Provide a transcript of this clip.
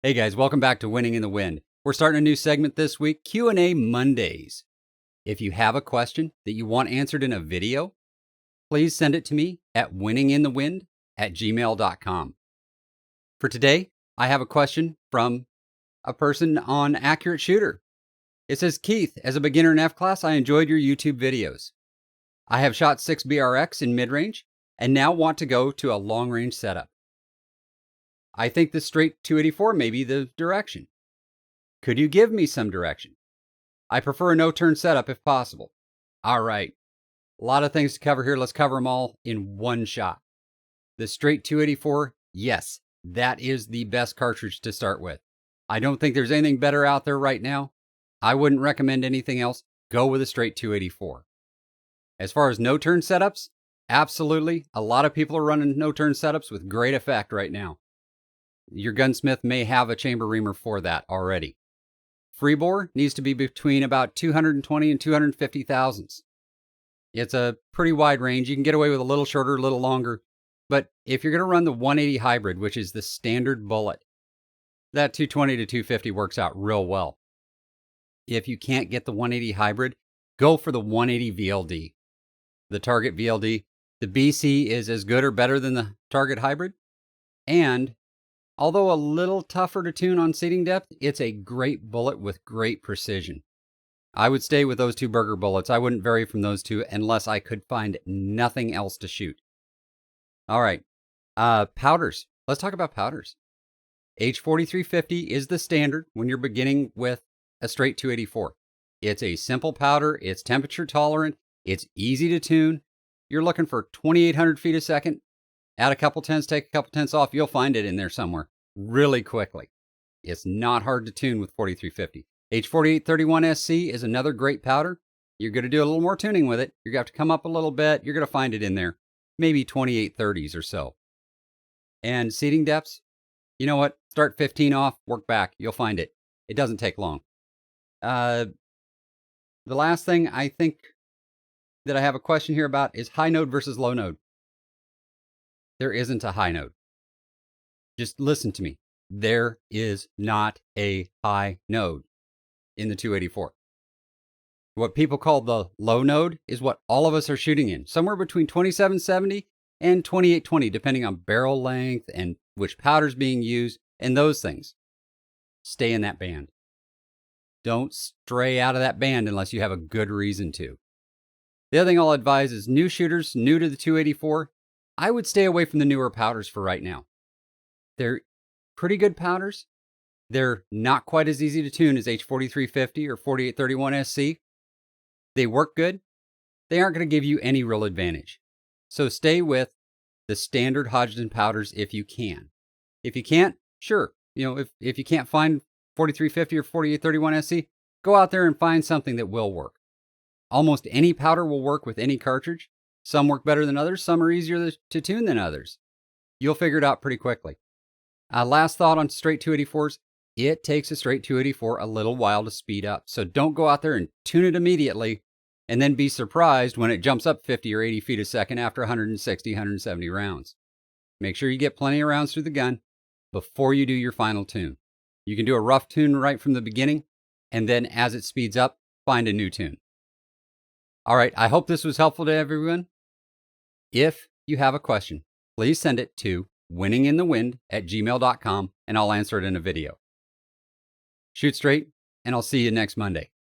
Hey guys, welcome back to Winning in the Wind. We're starting a new segment this week, Q&A Mondays. If you have a question that you want answered in a video, please send it to me at winninginthewind@gmail.com. For today, I have a question from a person on Accurate Shooter. It says, Keith, as a beginner in F-Class, I enjoyed your YouTube videos. I have shot 6 BRX in mid-range and now want to go to a long-range setup. I think the straight 284 may be the direction. Could you give me some direction? I prefer a no-turn setup if possible. All right. A lot of things to cover here. Let's cover them all in one shot. The straight 284, yes, that is the best cartridge to start with. I don't think there's anything better out there right now. I wouldn't recommend anything else. Go with a straight 284. As far as no-turn setups, absolutely. A lot of people are running no-turn setups with great effect right now. Your gunsmith may have a chamber reamer for that already. Free bore needs to be between about 220 and 250 thousandths. It's a pretty wide range. You can get away with a little shorter, a little longer. But if you're going to run the 180 hybrid, which is the standard bullet, that 220 to 250 works out real well. If you can't get the 180 hybrid, go for the 180 VLD. The Target VLD. The BC is as good or better than the Target hybrid. And although a little tougher to tune on seating depth, it's a great bullet with great precision. I would stay with those two Berger bullets. I wouldn't vary from those two unless I could find nothing else to shoot. All right. Powders. Let's talk about powders. H4350 is the standard when you're beginning with a straight 284. It's a simple powder. It's temperature tolerant. It's easy to tune. You're looking for 2,800 feet a second. Add a couple tenths, take a couple tenths off. You'll find it in there somewhere really quickly. It's not hard to tune with 4350. H4831SC is another great powder. You're going to do a little more tuning with it. You're going to have to come up a little bit. You're going to find it in there, maybe 2830s or so. And seating depths, you know what? Start 15 off, work back. You'll find it. It doesn't take long. The last thing I think that I have a question here about is high node versus low node. There isn't a high node. Just listen to me. There is not a high node in the 284. What people call the low node is what all of us are shooting in, somewhere between 2770 and 2820, depending on barrel length and which powder's being used and those things. Stay in that band. Don't stray out of that band unless you have a good reason to. The other thing I'll advise is new shooters, new to the 284, I would stay away from the newer powders for right now. They're pretty good powders. They're not quite as easy to tune as H4350 or 4831SC. They work good. They aren't going to give you any real advantage. So stay with the standard Hodgdon powders if you can. If you can't, sure. If you can't find 4350 or 4831SC, go out there and find something that will work. Almost any powder will work with any cartridge. Some work better than others. Some are easier to tune than others. You'll figure it out pretty quickly. Last thought on straight 284s. It takes a straight 284 a little while to speed up. So don't go out there and tune it immediately and then be surprised when it jumps up 50 or 80 feet a second after 160, 170 rounds. Make sure you get plenty of rounds through the gun before you do your final tune. You can do a rough tune right from the beginning, and then as it speeds up, find a new tune. All right, I hope this was helpful to everyone. If you have a question, please send it to winninginthewind@gmail.com, and I'll answer it in a video. Shoot straight, and I'll see you next Monday.